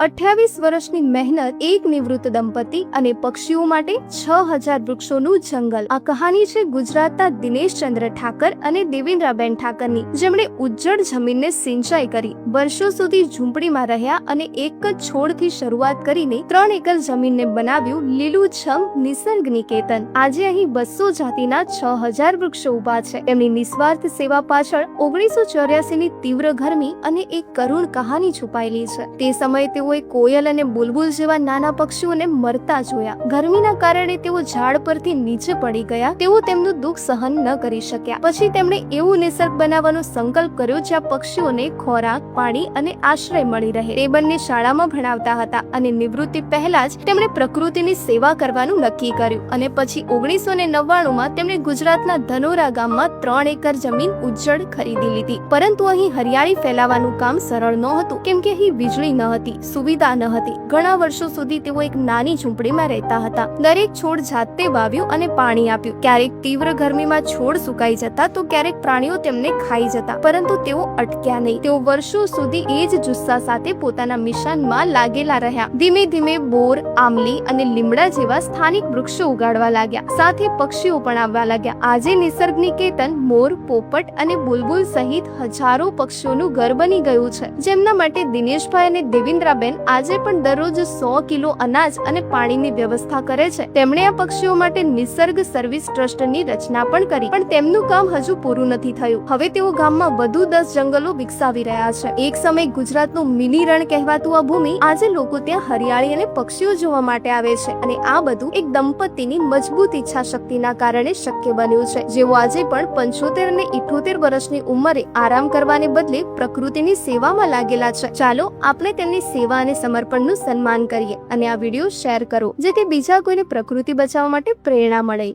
28 વર્ષની મહેનત, એક નિવૃત્ત દંપતી અને પક્ષીઓ માટે 6000 વૃક્ષોનું જંગલ। આ કહાની છે ગુજરાતના દિનેશચંદ્ર ઠાકર અને દેવેન્દ્રાબેન ઠાકરની, જેમણે ઉજ્જડ જમીનને સિંચાઈ કરી, વર્ષો સુધી ઝૂંપડીમાં રહ્યા અને એક જ છોડથી શરૂઆત કરીને 3 એકર જમીનને બનાવ્યું લીલુંછમ નિસર્ગ નિકેતન। આજે અહીં 200 જાતિના 6000 વૃક્ષો ઉભા છે। તેમની નિસ્વાર્થ સેવા પાછળ 1984ની તીવ્ર ગરમી અને એક કરુણ કહાની છુપાયેલી છે। તે સમયે તેઓએ કોયલ અને બુલબુલ જેવા નાના પક્ષીઓને મરતા જોયા। ગરમીના કારણે તેઓ ઝાડ પરથી નીચે પડી ગયા। તેઓ તેમનું દુઃખ સહન ન કરી શક્યા। પછી તેમણે એવું નિસર્ગ બનાવવાનો સંકલ્પ કર્યો જ્યાં પક્ષીઓને ખોરાક, પાણી અને આશ્રય મળી રહે। તે બંને શાળામાં ભણાવતા હતા અને નિવૃત્તિ પહેલા જ તેમણે પ્રકૃતિની સેવા કરવાનું નક્કી કર્યું અને પછી 1999માં તેમણે ગુજરાતના ધનોરા ગામમાં 3 એકર જમીન ઉજ્જડ ખરીદી લીધી। પરંતુ અહીં હરિયાળી ફેલાવવાનું કામ સરળ નહોતું, કેમ કે અહીં વીજળી ન હતી, સુવિધા ન હતી। ઘણા વર્ષો સુધી તેઓ એક નાની ઝૂંપડીમાં રહેતા હતા। દરેક છોડ જાતે વાવ્યું અને પાણી આપ્યું। ક્યારેક તીવ્ર ગરમીમાં છોડ સુકાઈ જતા તો ક્યારેક પ્રાણીઓ તેમને ખાઈ જતા, પરંતુ તેઓ અટક્યા નહીં। તેઓ વર્ષો સુધી એ જ જુસ્સા સાથે પોતાના મિશનમાં લાગેલા રહ્યા। ધીમે ધીમે બોર, આમલી અને લીમડા જેવા સ્થાનિક વૃક્ષો ઉગાડવા લાગ્યા। સાથે પક્ષીઓ પણ આવવા લાગ્યા। આજે નિસર્ગ નિકેતન મોર, પોપટ અને બુલબુલ સહિત હજારો પક્ષીઓનું ઘર બની ગયું છે, જેમના માટે દિનેશભાઈ અને દેવેન્દ્રાબેન આજે પણ દરરોજ 100 કિલો અનાજ અને પાણીની વ્યવસ્થા કરે છે। તેમણે આ પક્ષીઓ માટે નિસર્ગ સર્વિસ ટ્રસ્ટની રચના પણ કરી, પણ તેમનું કામ હજુ પૂરું નથી થયું। હવે તેઓ ગામમાં વધુ 10 જંગલો વિકસાવી રહ્યા છે। એક સમય ગુજરાતનું મિની રણ કહેવાતું આ ભૂમિ આજે લોકો ત્યાં હરિયાળી અને પક્ષીઓ જોવા માટે આવે છે, અને આ બધું એક દંપતીની મજબૂત ઈચ્છા શક્તિના કારણે શક્ય બન્યું છે, જેઓ આજે પણ 75 અને 78 વર્ષની ઉંમરે આરામ કરવાને બદલે પ્રકૃતિની સેવામાં લાગેલા છે। ચાલો આપણે તેમની સેવા અને સમર્પણનું સન્માન કરીએ અને આ વિડીયો શેર કરો, જેથી બીજા કોઈને પ્રકૃતિ બચાવવા માટે પ્રેરણા મળે।